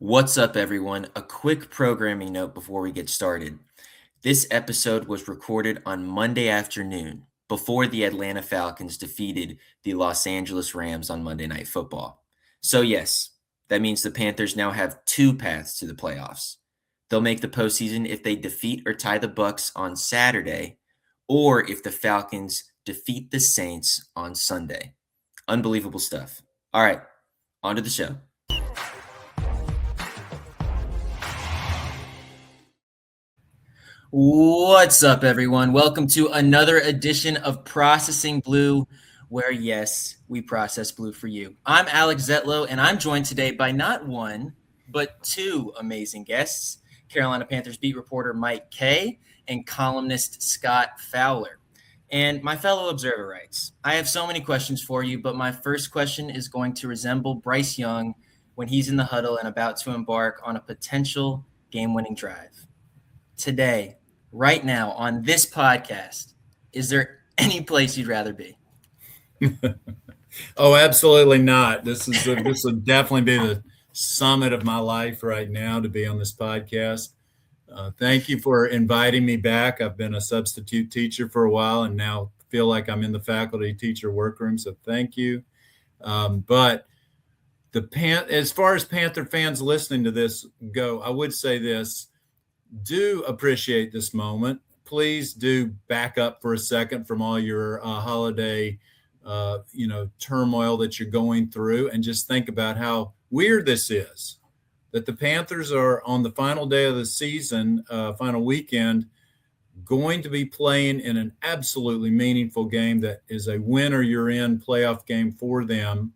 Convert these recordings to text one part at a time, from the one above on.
What's up, everyone? A quick programming note before we get started. This episode was recorded on Monday afternoon before the Atlanta Falcons defeated the Los Angeles Rams on Monday Night Football. So, yes, that means the Panthers now have two paths to the playoffs. They'll make the postseason if they defeat or tie the Bucs on Saturday, or if the Falcons defeat the Saints on Sunday. Unbelievable stuff. All right, on to the show. What's up, everyone? Welcome to another edition of Processing Blue, where, yes, we process blue for you. I'm Alex Zietlow, and I'm joined today by not one, but two amazing guests, Carolina Panthers beat reporter Mike Kaye and columnist Scott Fowler. And my fellow observer writes, I have so many questions for you, but my first question is going to resemble Bryce Young when he's in the huddle and about to embark on a potential game-winning drive. Today, right now, on this podcast, is there any place you'd rather be? Oh, absolutely not. This would definitely be the summit of my life right now to be on this podcast. Thank you for inviting me back. I've been a substitute teacher for a while and now feel like I'm in the faculty teacher workroom, so thank you. But as far as Panther fans listening to this go, I would say this. Do appreciate this moment. Please do back up for a second from all your holiday, turmoil that you're going through, and just think about how weird this is. That the Panthers are on the final day of the season, final weekend, going to be playing in an absolutely meaningful game that is a win-or-you're-in playoff game for them.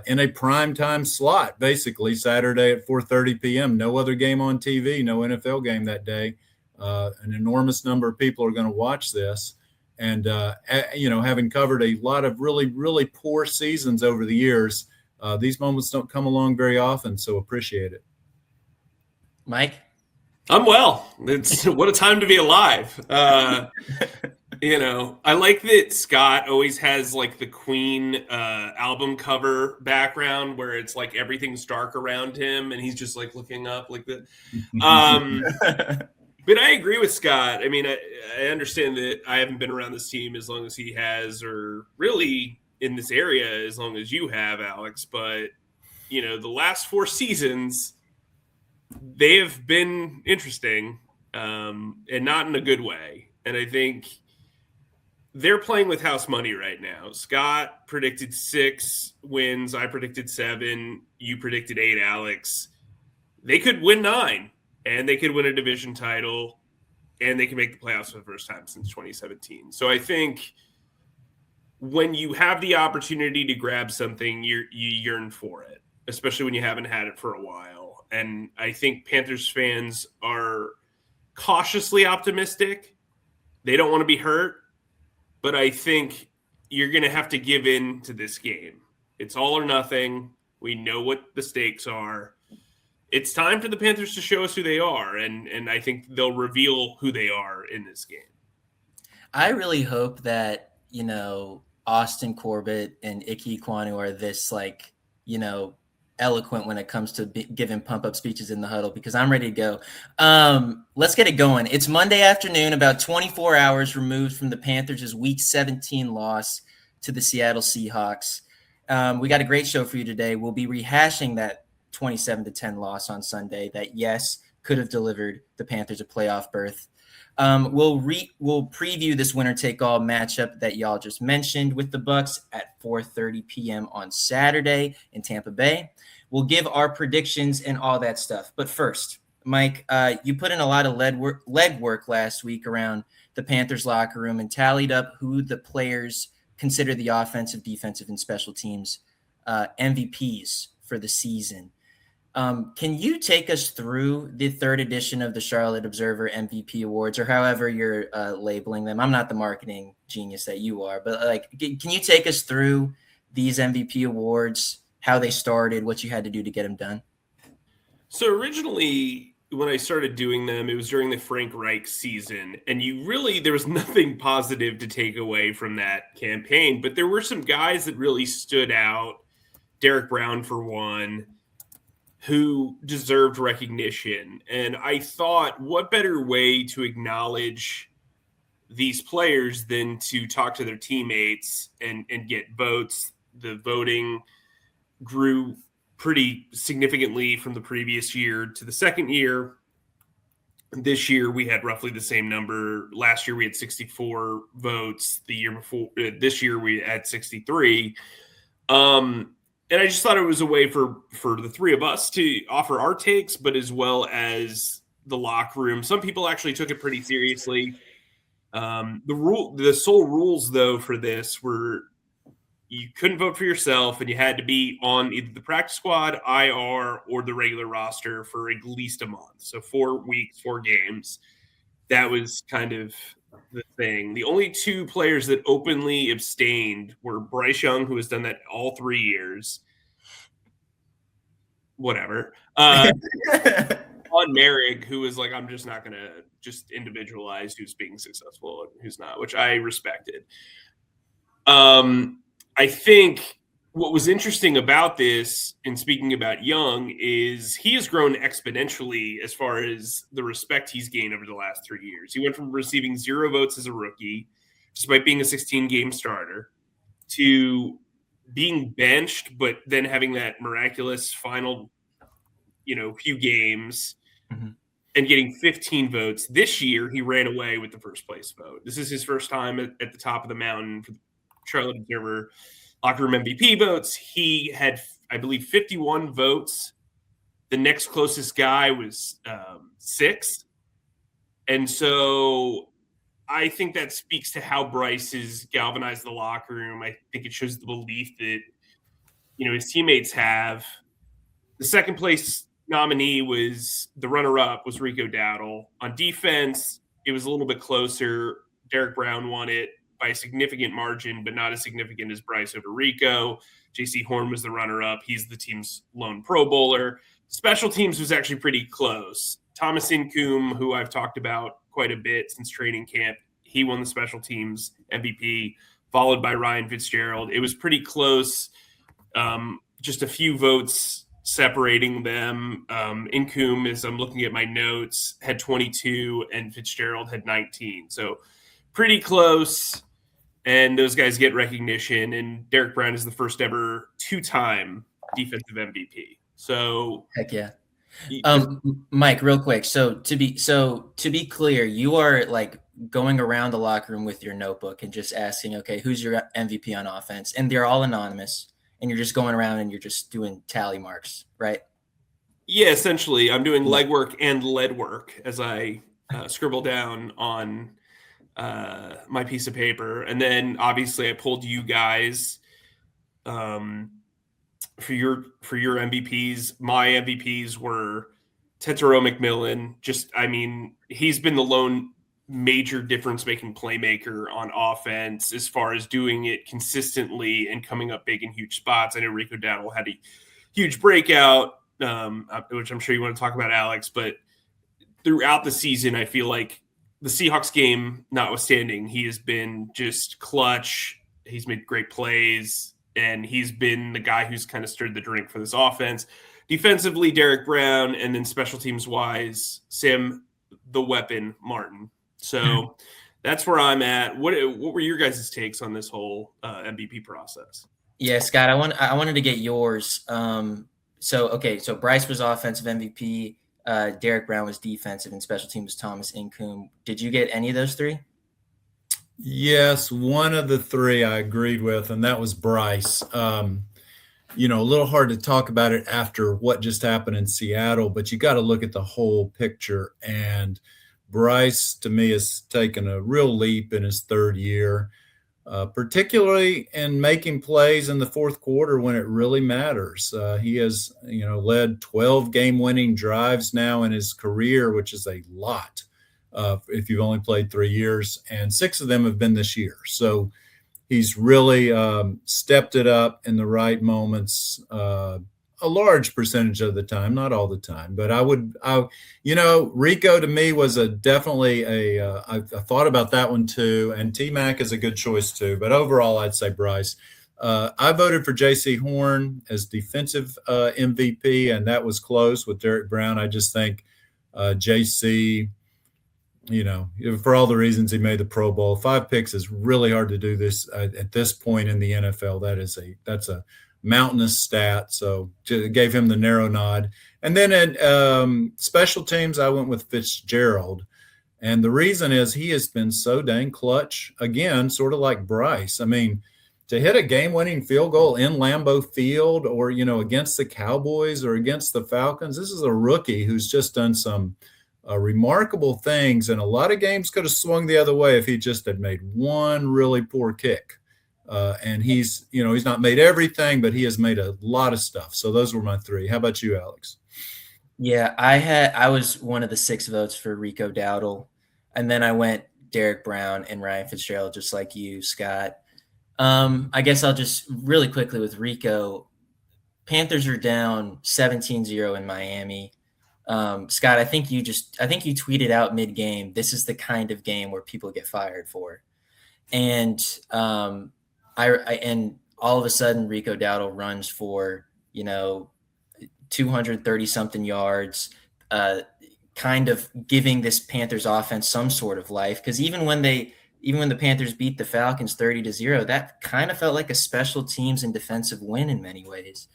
In a primetime slot, basically Saturday at 4:30 p.m. No other game on TV, no NFL game that day. An enormous number of people are going to watch this. And, having covered a lot of really, really poor seasons over the years, these moments don't come along very often, so appreciate it. Mike? I'm well. What a time to be alive. I like that Scott always has like the Queen album cover background where it's like everything's dark around him and he's just like looking up like that. But I agree with Scott. I mean, I understand that I haven't been around this team as long as he has, or really in this area as long as you have, Alex. But, the last four seasons, they have been interesting and not in a good way. And I think they're playing with house money right now. Scott predicted 6 wins. I predicted 7. You predicted 8, Alex. They could win 9, and they could win a division title, and they can make the playoffs for the first time since 2017. So I think when you have the opportunity to grab something, you yearn for it, especially when you haven't had it for a while. And I think Panthers fans are cautiously optimistic. They don't want to be hurt. But I think you're going to have to give in to this game. It's all or nothing. We know what the stakes are. It's time for the Panthers to show us who they are, and I think they'll reveal who they are in this game. I really hope that, Austin Corbett and Ike Ekwonu are this, eloquent when it comes to giving pump-up speeches in the huddle, because I'm ready to go. Let's get it going. It's Monday afternoon, about 24 hours removed from the Panthers' Week 17 loss to the Seattle Seahawks. We got a great show for you today. We'll be rehashing that 27-10 loss on Sunday that, yes, could have delivered the Panthers a playoff berth. We'll preview this winner-take-all matchup that y'all just mentioned with the Bucs at 4:30 p.m. on Saturday in Tampa Bay. We'll give our predictions and all that stuff. But first, Mike, you put in a lot of legwork last week around the Panthers locker room and tallied up who the players consider the offensive, defensive, and special teams MVPs for the season. Can you take us through the third edition of the Charlotte Observer MVP Awards, or however you're labeling them? I'm not the marketing genius that you are, but can you take us through these MVP awards, how they started, what you had to do to get them done? So originally, when I started doing them, it was during the Frank Reich season, and there was nothing positive to take away from that campaign, but there were some guys that really stood out. Derek Brown, for one. who deserved recognition. And I thought, what better way to acknowledge these players than to talk to their teammates and get votes. The voting grew pretty significantly from the previous year to the second year. This year we had roughly the same number. Last year we had 64 votes. The year before, this year we had 63. And I just thought it was a way for the three of us to offer our takes, but as well as the locker room. Some people actually took it pretty seriously. The sole rules though for this were you couldn't vote for yourself, and you had to be on either the practice squad, IR, or the regular roster for at least a month. So 4 weeks, 4 games. That was kind of the thing. The only 2 players that openly abstained were Bryce Young, who has done that all 3 years. Whatever. On Merrick, who was like, I'm just not going to just individualize who's being successful and who's not, which I respected. I think what was interesting about this, and speaking about Young, is he has grown exponentially as far as the respect he's gained over the last 3 years. He went from receiving 0 votes as a rookie, despite being a 16-game starter, to being benched, but then having that miraculous final, few games and getting 15 votes. This year, he ran away with the first place vote. This is his first time at the top of the mountain for the Charlotte Observer locker room MVP votes. He had, I believe, 51 votes. The next closest guy was 6. And so I think that speaks to how Bryce has galvanized the locker room. I think it shows the belief that, his teammates have. The second place nominee was the runner-up was Rico Dowdle. On defense, it was a little bit closer. Derek Brown won it by a significant margin, but not as significant as Bryce over Rico. J.C. Horn was the runner-up. He's the team's lone Pro Bowler. Special teams was actually pretty close. Thomas Incoom, who I've talked about quite a bit since training camp, he won the special teams MVP, followed by Ryan Fitzgerald. It was pretty close, just a few votes separating them. Incoom, as I'm looking at my notes, had 22 and Fitzgerald had 19. So pretty close. And those guys get recognition. And Derek Brown is the first ever 2-time defensive MVP. So heck yeah. Mike, real quick. So to be clear, you are like going around the locker room with your notebook and just asking, okay, who's your MVP on offense? And they're all anonymous. And you're just going around and you're just doing tally marks, right? Yeah, essentially. I'm doing legwork and lead work as I scribble down on my piece of paper. And then obviously I pulled you guys for your MVPs. My MVPs were Tetero McMillan. He's been the lone major difference-making playmaker on offense as far as doing it consistently and coming up big in huge spots. I know Rico Dowdle had a huge breakout, which I'm sure you want to talk about, Alex, but throughout the season, I feel like the Seahawks game notwithstanding, he has been just clutch. He's made great plays, and he's been the guy who's kind of stirred the drink for this offense. Defensively, Derek Brown, and then special teams-wise, Sam the Weapon Martin. So that's where I'm at. What were your guys' takes on this whole MVP process? Yeah, Scott, I wanted to get yours. So Bryce was offensive MVP. Derek Brown was defensive, and special team was Thomas Incoom. Did you get any of those 3? Yes, one of the 3 I agreed with, and that was Bryce. A little hard to talk about it after what just happened in Seattle, but you got to look at the whole picture. And Bryce, to me, has taken a real leap in his 3rd year, particularly in making plays in the 4th quarter when it really matters. He has, led 12 game-winning drives now in his career, which is a lot if you've only played 3 years, and 6 of them have been this year. So he's really stepped it up in the right moments, a large percentage of the time, not all the time. But Rico to me was definitely I thought about that one too. And T-Mac is a good choice too. But overall, I'd say Bryce. I voted for J.C. Horn as defensive MVP, and that was close with Derek Brown. I just think J.C., for all the reasons he made the Pro Bowl, 5 picks is really hard to do this at this point in the NFL. That's a mountainous stat. So gave him the narrow nod. And then at special teams, I went with Fitzgerald. And the reason is he has been so dang clutch, again, sort of like Bryce. I mean, to hit a game-winning field goal in Lambeau Field or, against the Cowboys or against the Falcons, this is a rookie who's just done some remarkable things. And a lot of games could have swung the other way if he just had made one really poor kick. And he's not made everything, but he has made a lot of stuff. So those were my 3. How about you, Alex? Yeah, I was one of the 6 votes for Rico Dowdle, and then I went Derek Brown and Ryan Fitzgerald, just like you, Scott. I guess I'll just really quickly with Rico. Panthers are down 17-0 in Miami. Scott, I think you tweeted out mid-game, this is the kind of game where people get fired for. And and all of a sudden Rico Dowdle runs for, 230 something yards, kind of giving this Panthers offense some sort of life. Because even when the Panthers beat the Falcons 30-0, that kind of felt like a special teams and defensive win in many ways.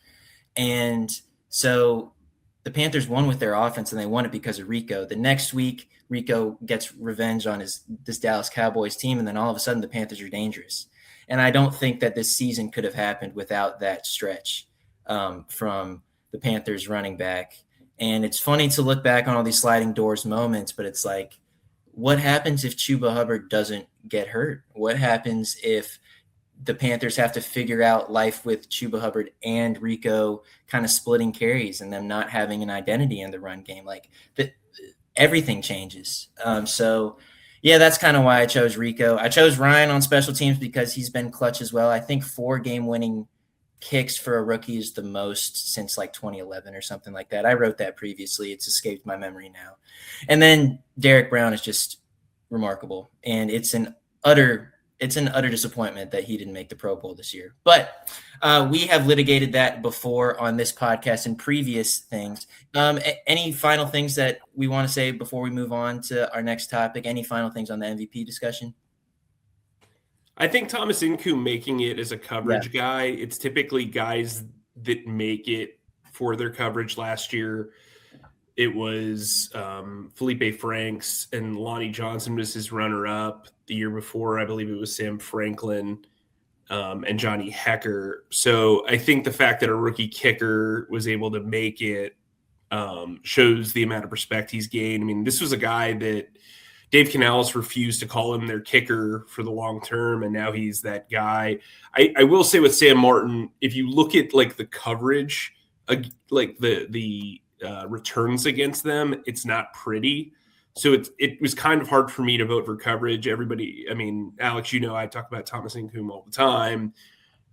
And so the Panthers won with their offense, and they won it because of Rico. The next week, Rico gets revenge on this Dallas Cowboys team, and then all of a sudden the Panthers are dangerous. And I don't think that this season could have happened without that stretch from the Panthers running back. And it's funny to look back on all these sliding doors moments, but it's like, what happens if Chuba Hubbard doesn't get hurt? What happens if the Panthers have to figure out life with Chuba Hubbard and Rico kind of splitting carries and them not having an identity in the run game? Like everything changes. So yeah, that's kind of why I chose Rico. I chose Ryan on special teams because he's been clutch as well. I think 4 game-winning kicks for a rookie is the most since like 2011 or something like that. I wrote that previously. It's escaped my memory now. And then Derek Brown is just remarkable. And it's an utter disappointment that he didn't make the Pro Bowl this year. But we have litigated that before on this podcast and previous things. Any final things that we want to say before we move on to our next topic? Any final things on the MVP discussion? I think Thomas Nku making it as a coverage guy, it's typically guys that make it for their coverage. Last year, it was Felipe Franks, and Lonnie Johnson was his runner-up. The year before, I believe it was Sam Franklin and Johnny Hecker. So I think the fact that a rookie kicker was able to make it shows the amount of respect he's gained. I mean, this was a guy that Dave Canales refused to call him their kicker for the long term, and now he's that guy. I will say with Sam Martin, if you look at like the coverage, like the returns against them, it's not pretty. So it was kind of hard for me to vote for coverage. Everybody, I mean, Alex, I talk about Thomas Nkum all the time,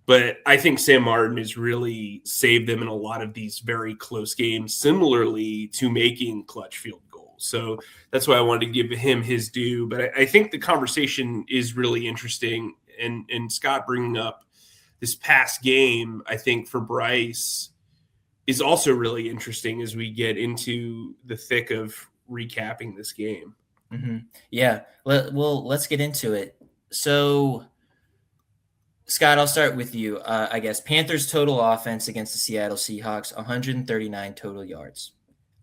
but I think Sam Martin has really saved them in a lot of these very close games, similarly to making clutch field goals. So that's why I wanted to give him his due. But I think the conversation is really interesting. And Scott bringing up this past game, I think for Bryce is also really interesting as we get into the thick of recapping this game. Mm-hmm. Yeah. Let's get into it. So, Scott, I'll start with you. I guess Panthers total offense against the Seattle Seahawks, 139 total yards,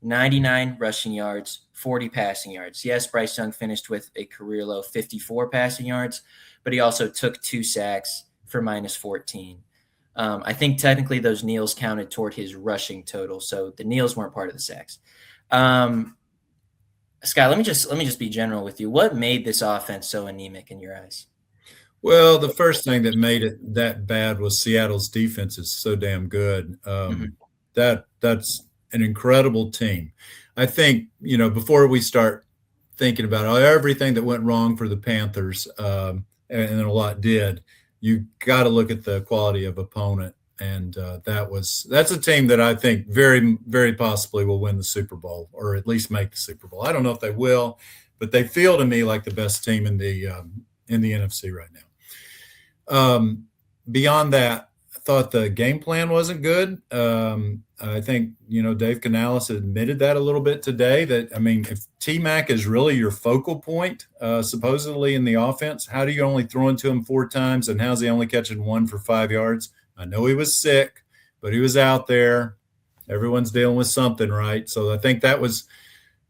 99 rushing yards, 40 passing yards. Yes, Bryce Young finished with a career low 54 passing yards, but he also took 2 sacks for minus 14. I think technically those kneels counted toward his rushing total, so the kneels weren't part of the sacks. Scott, let me just be general with you. What made this offense so anemic in your eyes? Well, the first thing that made it that bad was Seattle's defense is so damn good. That's an incredible team. I think, before we start thinking about everything that went wrong for the Panthers, and a lot did, you got to look at the quality of opponent. And that's a team that I think very, very possibly will win the Super Bowl, or at least make the Super Bowl. I don't know if they will, but they feel to me like the best team in the NFC right now. beyond that, I thought the game plan wasn't good. I think, Dave Canales admitted that a little bit today, that, if T-Mac is really your focal point, supposedly in the offense, how do you only throw into him 4 times, and how's he only catching 1 for 5 yards? I know he was sick, but he was out there. Everyone's dealing with something, right? So I think that was,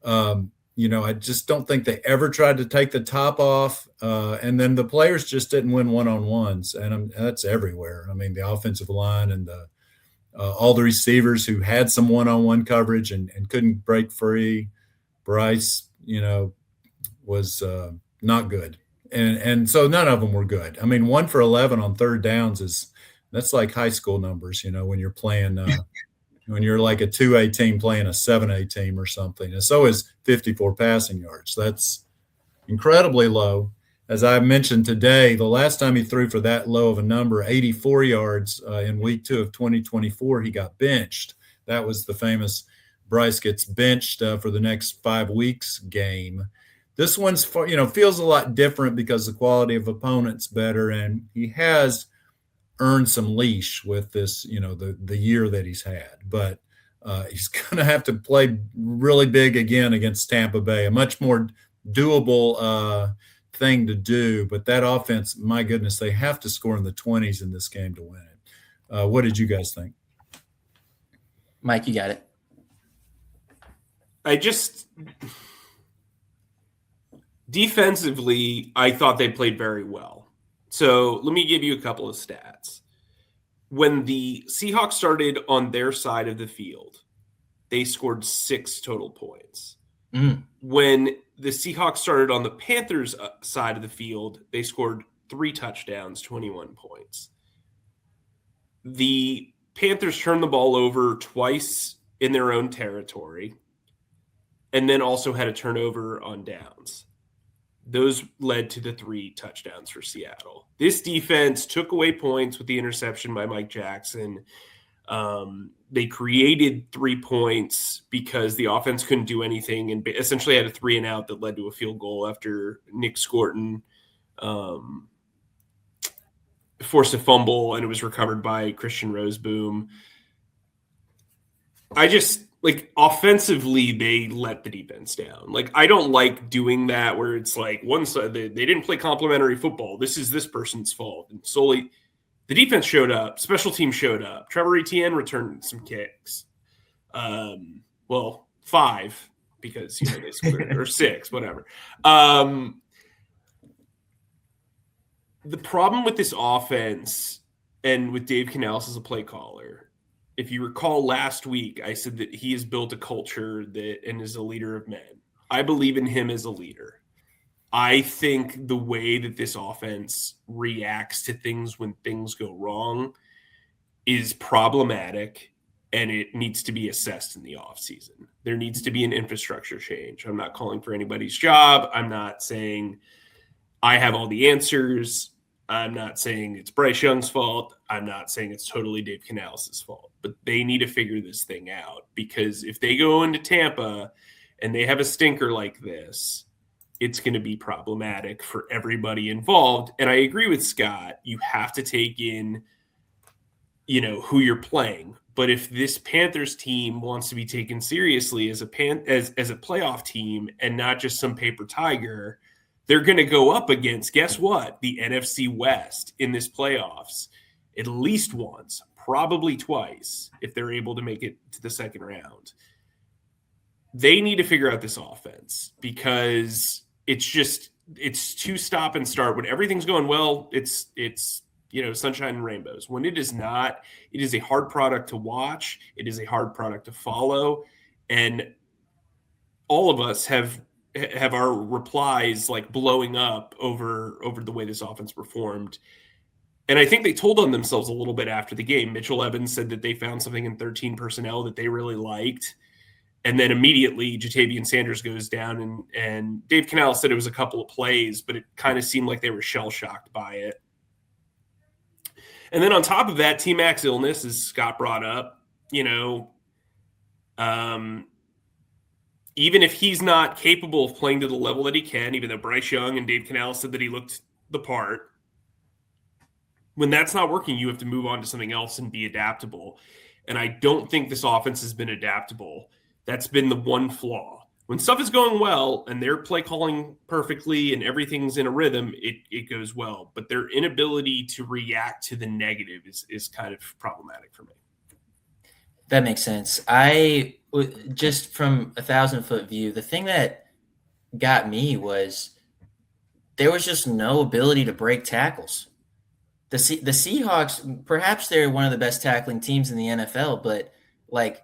I just don't think they ever tried to take the top off. And then the players just didn't win one-on-ones. And that's everywhere. The offensive line and all the receivers who had some one-on-one coverage and couldn't break free. Bryce, was not good. And so none of them were good. 1 for 11 on 3rd downs that's like high school numbers, when you're playing when you're like a 2A team playing a 7A team or something. And so is 54 passing yards. That's incredibly low. As I mentioned today, the last time he threw for that low of a number, 84 yards in week 2 of 2024, he got benched. That was the famous Bryce gets benched for the next 5 weeks game. This one's, feels a lot different because the quality of opponent's better, and he has earned some leash with this, the year that he's had. But he's going to have to play really big again against Tampa Bay, a much more doable thing to do. But that offense, my goodness, they have to score in the 20s in this game to win it. What did you guys think? Mike, you got it. Defensively, I thought they played very well. So let me give you a couple of stats. When the Seahawks started on their side of the field, they scored 6 total points. When the Seahawks started on the Panthers side of the field, they scored 3 touchdowns, 21 points. The Panthers turned the ball over twice in their own territory and then also had a turnover on downs. Those led to the 3 touchdowns for Seattle. This defense took away points with the interception by Mike Jackson. They created 3 points because the offense couldn't do anything and essentially had a 3-and-out that led to a field goal after Nick Scorton forced a fumble, and it was recovered by Christian Roseboom. Offensively, they let the defense down. I don't like doing that where it's like one side, they didn't play complementary football. This is this person's fault. And solely, the defense showed up. Special teams showed up. Trevor Etienne returned some kicks. 5 because, they scored, or 6, whatever. The problem with this offense and with Dave Canales as a play caller, if you recall last week, I said that he has built a culture and is a leader of men. I believe in him as a leader. I think the way that this offense reacts to things when things go wrong is problematic, and it needs to be assessed in the offseason. There needs to be an infrastructure change. I'm not calling for anybody's job. I'm not saying I have all the answers. I'm not saying it's Bryce Young's fault. I'm not saying it's totally Dave Canales' fault. But they need to figure this thing out, because if they go into Tampa and they have a stinker like this, it's going to be problematic for everybody involved. And I agree with Scott. You have to take in, who you're playing. But if this Panthers team wants to be taken seriously as a playoff team and not just some paper tiger, they're going to go up against, guess what? The NFC West in this playoffs at least once, probably twice, if they're able to make it to the second round. They need to figure out this offense, because it's too stop and start. When everything's going well, it's sunshine and rainbows. When it is not, it is a hard product to watch. It is a hard product to follow. And all of us have our replies blowing up over the way this offense performed. And I think they told on themselves a little bit after the game. Mitchell Evans said that they found something in 13 personnel that they really liked. And then immediately Jatavian Sanders goes down, and Dave Canales said it was a couple of plays, but it kind of seemed like they were shell-shocked by it. And then on top of that, T-Mac's illness, as Scott brought up, even if he's not capable of playing to the level that he can, even though Bryce Young and Dave Canales said that he looked the part, when that's not working, you have to move on to something else and be adaptable. And I don't think this offense has been adaptable. That's been the one flaw. When stuff is going well and they're play calling perfectly and everything's in a rhythm, it goes well. But their inability to react to the negative is kind of problematic for me. That makes sense. Just from 1,000-foot view, the thing that got me was there was just no ability to break tackles. The Seahawks, perhaps they're one of the best tackling teams in the NFL, but like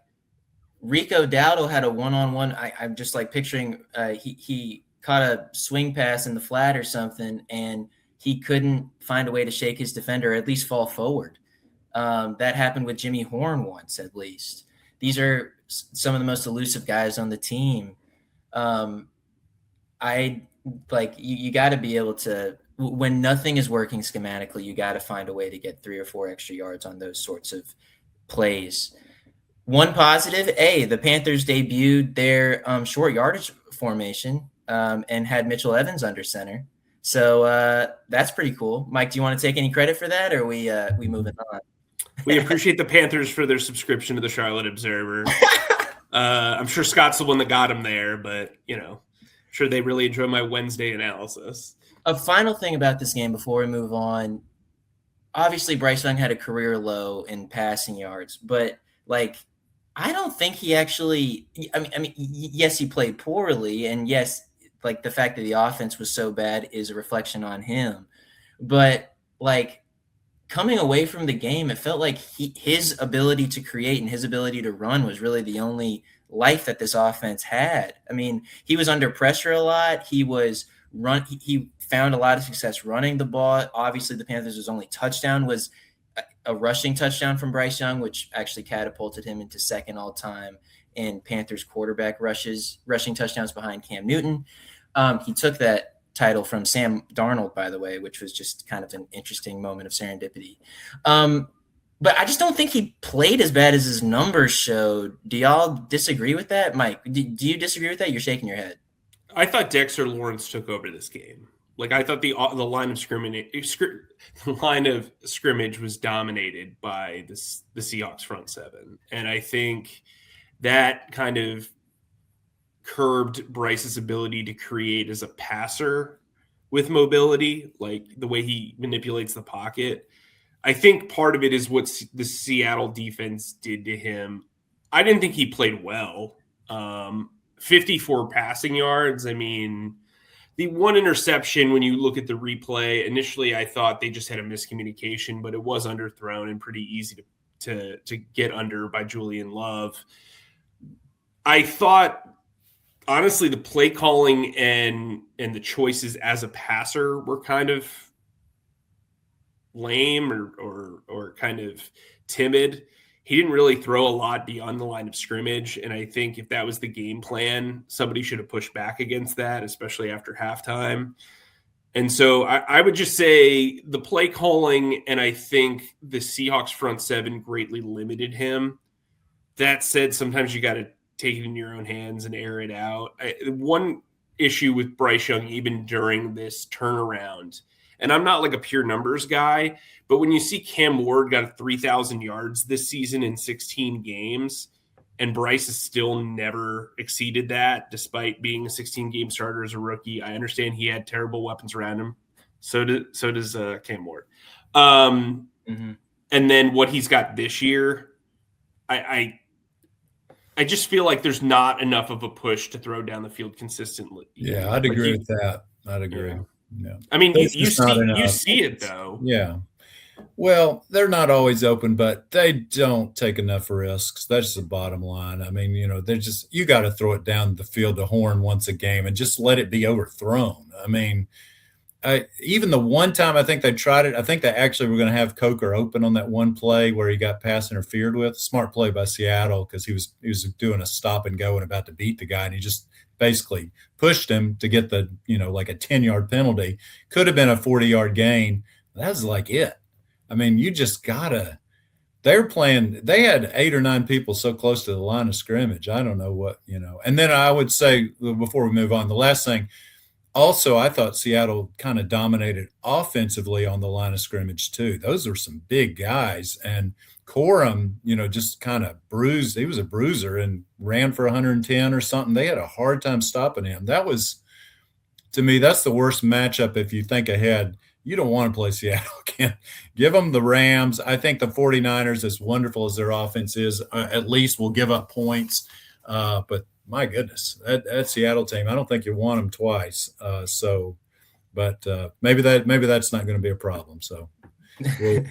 Rico Dowdle had a one-on-one. I'm just like picturing he caught a swing pass in the flat or something, and he couldn't find a way to shake his defender or at least fall forward. That happened with Jimmy Horn once, at least. These are some of the most elusive guys on the team. You got to be able to, when nothing is working schematically, you got to find a way to get 3 or 4 extra yards on those sorts of plays. One positive, the Panthers debuted their short yardage formation and had Mitchell Evans under center. So that's pretty cool. Mike, do you want to take any credit for that, or are we moving on? We appreciate the Panthers for their subscription to the Charlotte Observer. I'm sure Scott's the one that got him there, but, I'm sure they really enjoy my Wednesday analysis. A final thing about this game before we move on. Obviously, Bryce Young had a career low in passing yards, but, I don't think he actually – I mean, yes, he played poorly, and yes, the fact that the offense was so bad is a reflection on him. But, coming away from the game, it felt like his ability to create and his ability to run was really the only life that this offense had. I mean, he was under pressure a lot. He found a lot of success running the ball. Obviously, the Panthers' only touchdown was a rushing touchdown from Bryce Young, which actually catapulted him into second all-time in Panthers quarterback rushing touchdowns behind Cam Newton. He took that title from Sam Darnold, by the way, which was just kind of an interesting moment of serendipity. But I just don't think he played as bad as his numbers showed. Do y'all disagree with that? Mike, do you disagree with that? You're shaking your head. I thought Dexter Lawrence took over this game. I thought the line of scrimmage was dominated by the Seahawks front seven. And I think that kind of curbed Bryce's ability to create as a passer with mobility, the way he manipulates the pocket. I think part of it is what the Seattle defense did to him. I didn't think he played well. 54 passing yards. I mean, the one interception, when you look at the replay, initially I thought they just had a miscommunication, but it was underthrown and pretty easy to get under by Julian Love. I thought, honestly, the play calling and the choices as a passer were kind of lame or kind of timid. He didn't really throw a lot beyond the line of scrimmage. And I think if that was the game plan, somebody should have pushed back against that, especially after halftime. And so I would just say the play calling, and I think the Seahawks front seven greatly limited him. That said, sometimes you got to take it in your own hands and air it out. One issue with Bryce Young, even during this turnaround, and I'm not a pure numbers guy, but when you see Cam Ward got 3,000 yards this season in 16 games, and Bryce has still never exceeded that despite being a 16-game starter as a rookie. I understand he had terrible weapons around him. So does Cam Ward. And then what he's got this year, I just feel like there's not enough of a push to throw down the field consistently. Yeah, I'd agree with that. I'd agree. Yeah. I mean, you see it though. Yeah. Well, they're not always open, but they don't take enough risks. That's the bottom line. I mean, they're just, you got to throw it down the field to Horn once a game and just let it be overthrown. I mean, even the one time I think they tried it, I think they actually were going to have Coker open on that one play where he got pass interfered with. Smart play by Seattle because he was doing a stop and go and about to beat the guy, and he just basically pushed him to get the, a 10-yard penalty. Could have been a 40-yard gain. That was it. I mean, you just gotta. They had 8 or 9 people so close to the line of scrimmage. I don't know what. And then I would say, before we move on, the last thing, Also, I thought Seattle kind of dominated offensively on the line of scrimmage too. Those are some big guys, and Corum, just kind of bruised. He was a bruiser and ran for 110 or something. They had a hard time stopping him. That was, to me, that's the worst matchup if you think ahead. You don't want to play Seattle. Give them the Rams. I think the 49ers, as wonderful as their offense is, at least will give up points. But my goodness, that Seattle team, I don't think you want them twice. But maybe that's not going to be a problem. So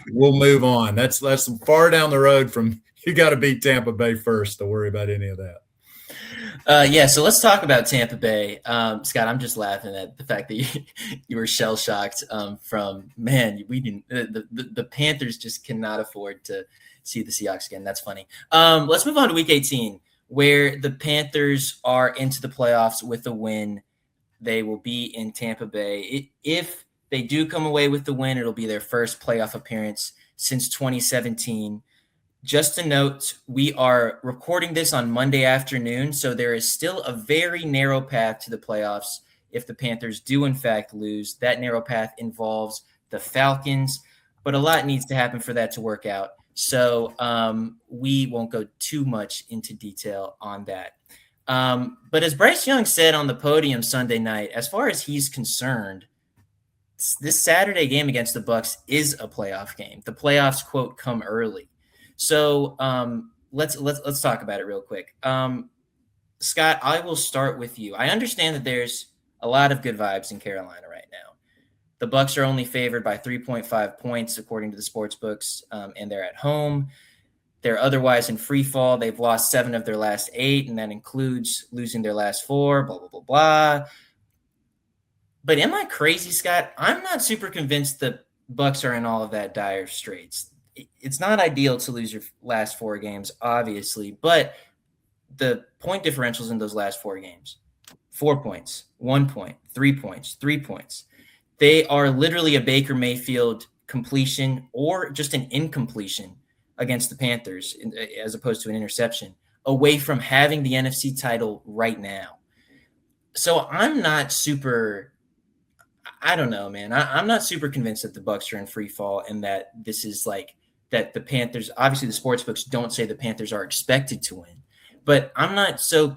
we'll move on. That's far down the road from you got to beat Tampa Bay first to worry about any of that. So let's talk about Tampa Bay. Scott, I'm just laughing at the fact that you were shell shocked we didn't the Panthers just cannot afford to see the Seahawks again. That's funny. Let's move on to week 18, where the Panthers are into the playoffs with a win. They will be in Tampa Bay. If they do come away with the win, it'll be their first playoff appearance since 2017. Just a note, we are recording this on Monday afternoon, so there is still a very narrow path to the playoffs if the Panthers do in fact lose. That narrow path involves the Falcons, but a lot needs to happen for that to work out. So we won't go too much into detail on that. But as Bryce Young said on the podium Sunday night, as far as he's concerned, this Saturday game against the Bucs is a playoff game. The playoffs, quote, come early. So let's talk about it real quick. Scott, I will start with you. I understand that there's a lot of good vibes in Carolina right now. The Bucs are only favored by 3.5 points, according to the sports books, and they're at home. They're otherwise in free fall. They've lost 7 of their last 8, and that includes losing their last 4, blah, blah, blah, blah. But am I crazy, Scott? I'm not super convinced the Bucs are in all of that dire straits. It's not ideal to lose your last 4 games, obviously, but the point differentials in those last 4 games, 4 points, 1 point, 3 points, 3 points. They are literally a Baker Mayfield completion or just an incompletion against the Panthers as opposed to an interception away from having the NFC title right now. So I'm not super, I don't know, man. I'm not super convinced that the Bucs are in free fall and that this is like that the Panthers, obviously the sports books don't say the Panthers are expected to win, but I'm not so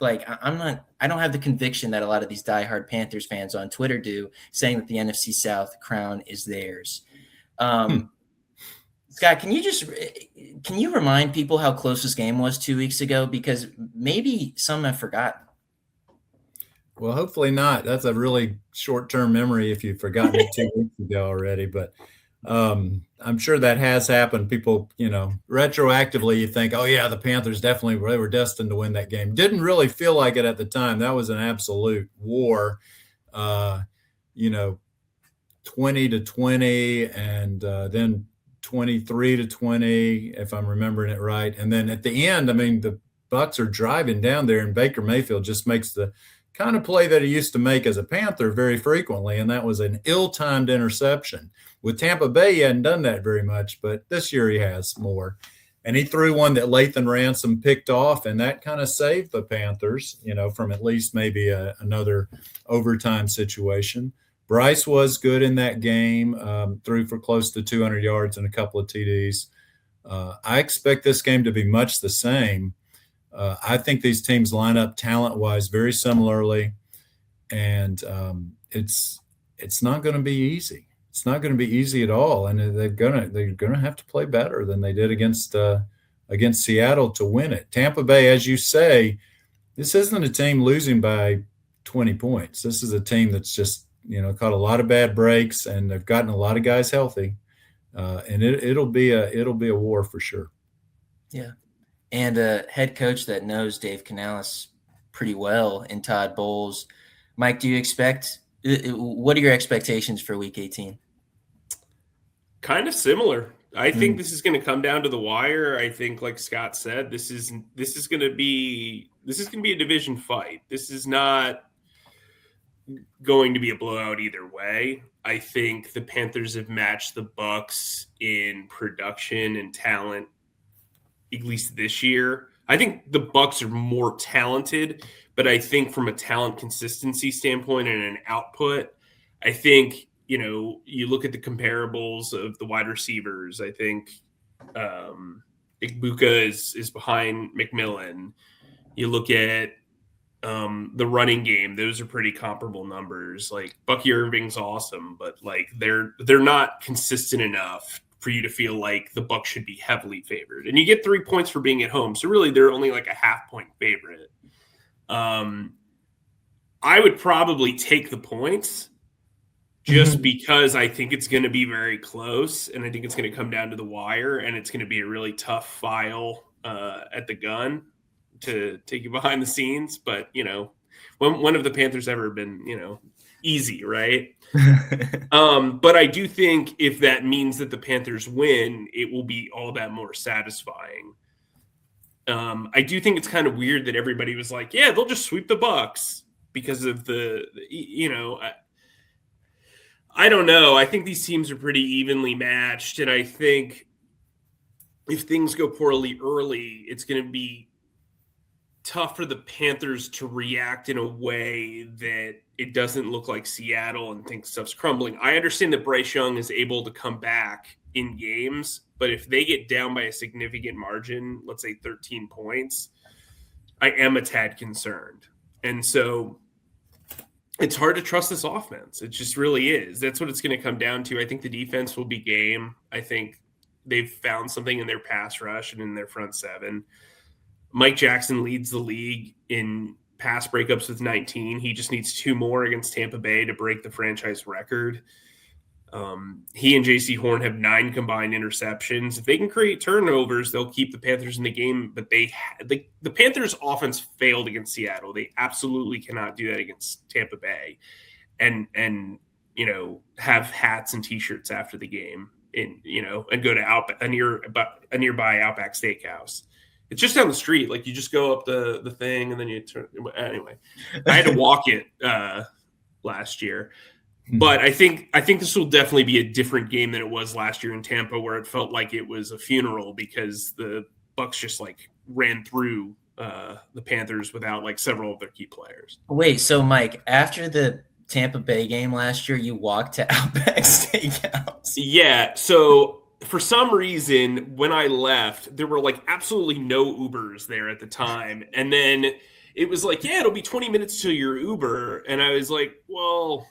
I don't have the conviction that a lot of these diehard Panthers fans on Twitter do, saying that the NFC South crown is theirs. Scott, can you remind people how close this game was 2 weeks ago? Because maybe some have forgotten. Well, hopefully not. That's a really short-term memory if you've forgotten it 2 weeks ago already. But I'm sure that has happened. People, retroactively you think, oh, yeah, the Panthers they were destined to win that game. Didn't really feel like it at the time. That was an absolute war, 20-20 and then 23-20, if I'm remembering it right. And then at the end, the Bucs are driving down there, and Baker Mayfield just makes the kind of play that he used to make as a Panther very frequently, and that was an ill-timed interception. With Tampa Bay, he hadn't done that very much, but this year he has more. And he threw one that Lathan Ransom picked off, and that kind of saved the Panthers, from at least maybe another overtime situation. Bryce was good in that game, threw for close to 200 yards and a couple of TDs. I expect this game to be much the same. I think these teams line up talent-wise very similarly, and it's not going to be easy. It's not going to be easy at all, and they're gonna have to play better than they did against Seattle to win it. Tampa Bay, as you say, this isn't a team losing by 20 points. This is a team that's just caught a lot of bad breaks, and they've gotten a lot of guys healthy, and it'll be a war for sure. Yeah. And a head coach that knows Dave Canales pretty well in Todd Bowles. Mike, what are your expectations for Week 18? Kind of similar. I think this is going to come down to the wire. I think, like Scott said, this is going to be a division fight. This is not going to be a blowout either way. I think the Panthers have matched the Bucs in production and talent, at least this year. I think the Bucs are more talented, but I think from a talent consistency standpoint and an output, I think, you look at the comparables of the wide receivers. I think Igbuka is behind McMillan. You look at the running game; those are pretty comparable numbers. Like Bucky Irving's awesome, but like they're not consistent enough for you to feel like the Bucs should be heavily favored. And you get 3 points for being at home, so really they're only like a half-point favorite. I would probably take the points just because I think it's going to be very close, and I think it's going to come down to the wire, and it's going to be a really tough file at the gun to take you behind the scenes. But, when have the Panthers ever been, easy, right? But I do think if that means that the Panthers win, it will be all that more satisfying. I do think it's kind of weird that everybody was like, yeah, they'll just sweep the Bucs because of I don't know. I think these teams are pretty evenly matched. And I think if things go poorly early, it's going to be tough for the Panthers to react in a way that it doesn't look like Seattle and think stuff's crumbling. I understand that Bryce Young is able to come back in games, but if they get down by a significant margin, let's say 13 points, I am a tad concerned. And so it's hard to trust this offense. It just really is. That's what it's going to come down to. I think the defense will be game. I think they've found something in their pass rush and in their front seven. Mike Jackson leads the league in pass breakups with 19. He just needs 2 more against Tampa Bay to break the franchise record. He and J.C. Horn have 9 combined interceptions. If they can create turnovers, they'll keep the Panthers in the game. But the Panthers' offense failed against Seattle. They absolutely cannot do that against Tampa Bay, and have hats and T-shirts after the game, and go to a nearby Outback Steakhouse. It's just down the street. Like, you just go up the thing and then you turn. Anyway, I had to walk it last year. But I think this will definitely be a different game than it was last year in Tampa, where it felt like it was a funeral because the Bucs just like ran through the Panthers without like several of their key players. Wait, so Mike, after the Tampa Bay game last year, you walked to Outback Steakhouse? Yeah. So for some reason, when I left, there were like absolutely no Ubers there at the time, and then it was like, yeah, it'll be 20 minutes till your Uber, and I was like, well.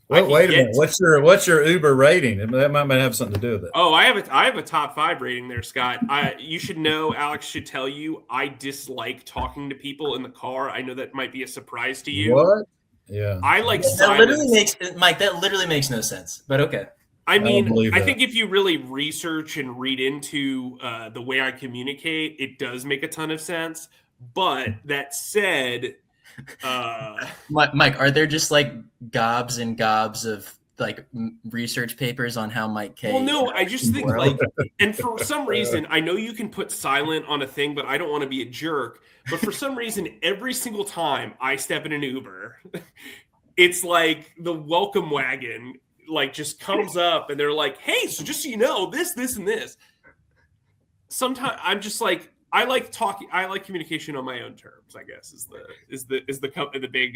Well, wait a minute. What's your Uber rating? That might have something to do with it. Oh, I have a top 5 rating there, Scott. You should know. Alex should tell you. I dislike talking to people in the car. I know that might be a surprise to you. What? Yeah. I like silence. That literally makes no sense. But okay. I mean, I think if you really research and read into the way I communicate, it does make a ton of sense. But that said. Mike, are there just like gobs and gobs of like research papers on how Mike Kaye? Well, no, I just think like, and for some reason, I know you can put silent on a thing, but I don't want to be a jerk. But for some reason, every single time I step in an Uber, it's like the welcome wagon like just comes up, and they're like, "Hey, so just so you know, this, and this." Sometimes I'm just like. I like talking. I like communication on my own terms, I guess, is the big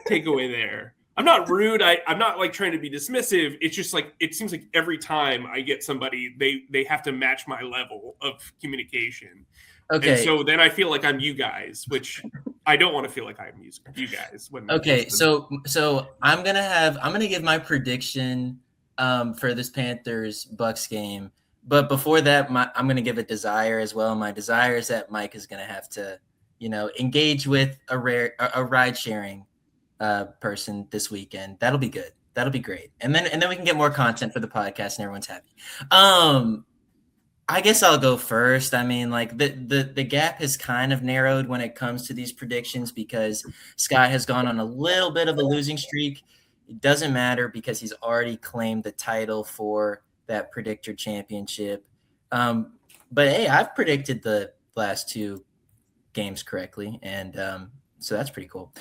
takeaway there. I'm not rude. I'm not like trying to be dismissive. It's just like it seems like every time I get somebody, they have to match my level of communication. Okay. And so then I feel like I'm you guys, which I don't want to feel like I'm you guys. Okay. So I'm gonna give my prediction for this Panthers Bucs game. But before that, I'm going to give a desire as well. My desire is that Mike is going to have to, engage with a ride-sharing person this weekend. That'll be good. That'll be great. And then we can get more content for the podcast, and everyone's happy. I guess I'll go first. I mean, like the gap has kind of narrowed when it comes to these predictions because Scott has gone on a little bit of a losing streak. It doesn't matter because he's already claimed the title for that predictor championship. But hey, I've predicted the last 2 games correctly. And so that's pretty cool.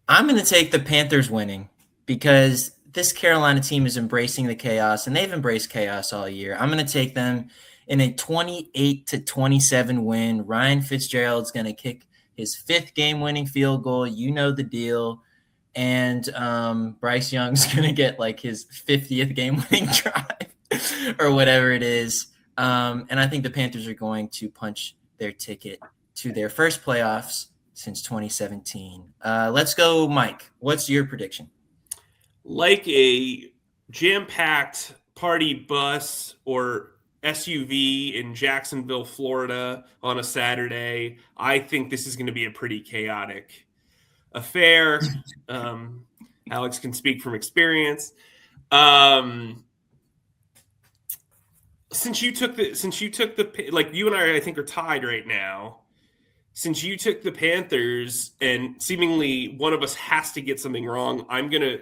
I'm going to take the Panthers winning because this Carolina team is embracing the chaos, and they've embraced chaos all year. I'm going to take them in a 28-27 win. Ryan Fitzgerald's going to kick his 5th game-winning field goal. You know the deal. And Bryce Young's going to get like his 50th game-winning drive or whatever it is. And I think the Panthers are going to punch their ticket to their first playoffs since 2017. Let's go, Mike. What's your prediction? Like a jam-packed party bus or SUV in Jacksonville, Florida on a Saturday, I think this is going to be a pretty chaotic affair. Alex can speak from experience. Since you took the like you and I think are tied right now. Since you took the Panthers and seemingly one of us has to get something wrong, I'm gonna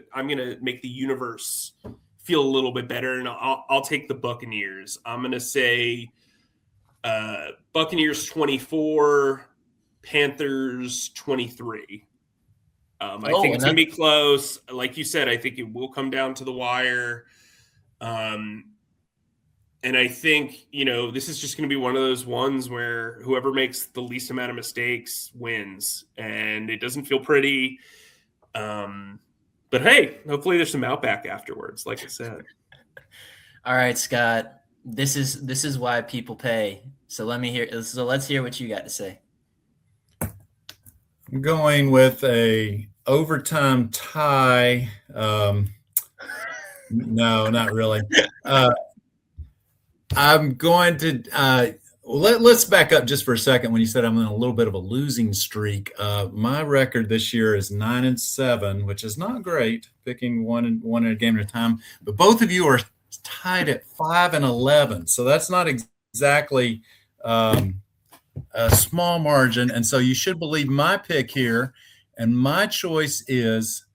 make the universe feel a little bit better, and I'll take the Buccaneers. I'm gonna say Buccaneers 24, Panthers 23. I think it's gonna be close. Like you said, I think it will come down to the wire. And I think, this is just going to be one of those ones where whoever makes the least amount of mistakes wins. And it doesn't feel pretty. But hey, hopefully there's some outback afterwards, like I said. All right, Scott. This is why people pay. So let's hear what you got to say. I'm going with a overtime tie. No, not really. I'm going to let's back up just for a second. When you said I'm in a little bit of a losing streak, my record this year is 9-7, which is not great. Picking one at a game at a time, but both of you are tied at 5-11, so that's not exactly a small margin. And so you should believe my pick here, and my choice is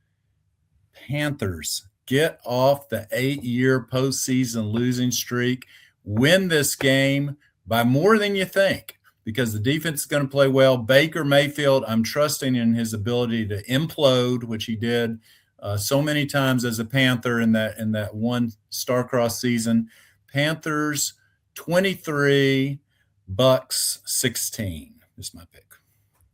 Panthers. Get off the 8-year postseason losing streak. Win this game by more than you think, because the defense is going to play well. Baker Mayfield, I'm trusting in his ability to implode, which he did so many times as a Panther in that one star-crossed season. Panthers 23, Bucs 16 is my pick.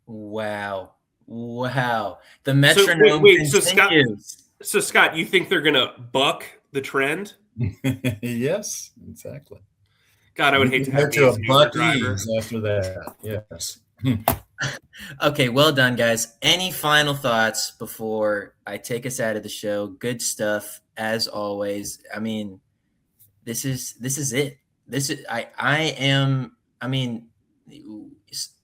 Wow. The metronome continues. So Scott, you think they're going to buck the trend? Yes, exactly. God, I would hate to have to a Buc-ee's after that. Yes. Okay, well done, guys. Any final thoughts before I take us out of the show? Good stuff as always. I mean, this is it.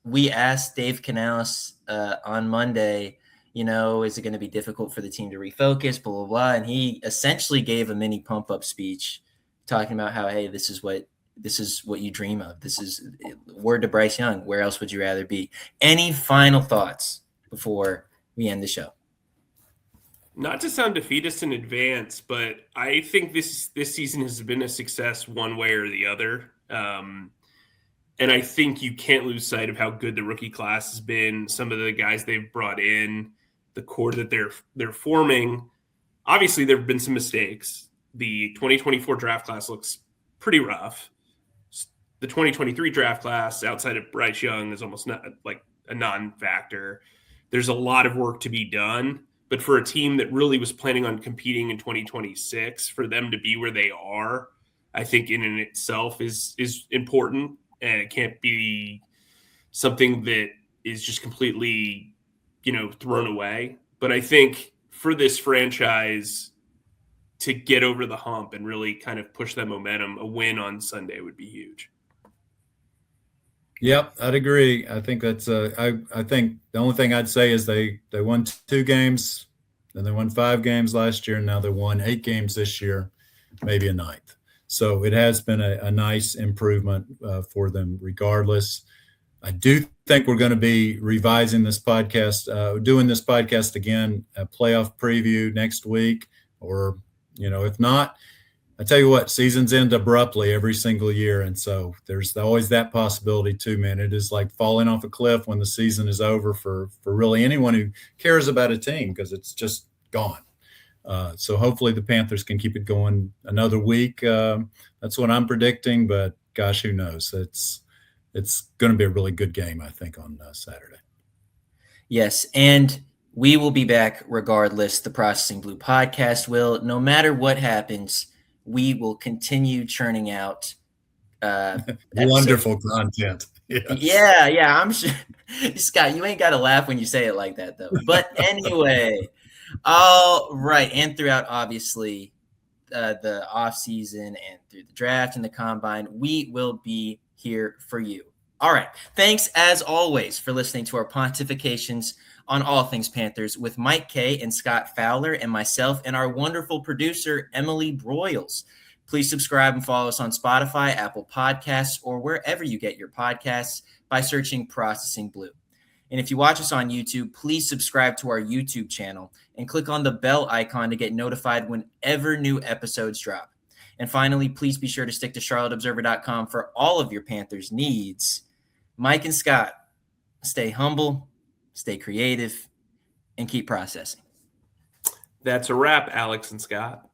We asked Dave Canales on Monday, is it going to be difficult for the team to refocus, blah, blah, blah. And he essentially gave a mini pump up speech talking about how, hey, this is what you dream of. This is word to Bryce Young. Where else would you rather be? Any final thoughts before we end the show? Not to sound defeatist in advance, but I think this season has been a success one way or the other. And I think you can't lose sight of how good the rookie class has been. Some of the guys they've brought in, the core that they're forming. Obviously, there have been some mistakes. The 2024 draft class looks pretty rough. The 2023 draft class, outside of Bryce Young, is almost not like a non-factor. There's a lot of work to be done. But for a team that really was planning on competing in 2026, for them to be where they are, I think in and itself is important. And it can't be something that is just completely, thrown away. But I think for this franchise to get over the hump and really kind of push that momentum, a win on Sunday would be huge. Yep, I'd agree. I think that's I think the only thing I'd say is they won 2 games, then they won 5 games last year, and now they won 8 games this year, maybe a 9th. So it has been a nice improvement for them regardless. I do think we're going to be revising this podcast, doing this podcast again, a playoff preview next week, or, if not, I tell you what, seasons end abruptly every single year. And so there's always that possibility too, man. It is like falling off a cliff when the season is over for really anyone who cares about a team, because it's just gone. So hopefully the Panthers can keep it going another week. That's what I'm predicting, but gosh, who knows? It's going to be a really good game, I think, on Saturday. Yes, and we will be back regardless. The Processing Blue podcast will. No matter what happens, we will continue churning out wonderful content. Yes. Yeah, I'm sure. Scott, you ain't got to laugh when you say it like that, though. But anyway, all right, and throughout, obviously, the offseason and through the draft and the combine, we will be here for you. All right. Thanks, as always, for listening to our pontifications on all things Panthers with Mike Kaye and Scott Fowler and myself and our wonderful producer, Emily Broyles. Please subscribe and follow us on Spotify, Apple Podcasts, or wherever you get your podcasts by searching Processing Blue. And if you watch us on YouTube, please subscribe to our YouTube channel and click on the bell icon to get notified whenever new episodes drop. And finally, please be sure to stick to charlotteobserver.com for all of your Panthers needs. Mike and Scott, stay humble, stay creative, and keep processing. That's a wrap, Alex and Scott.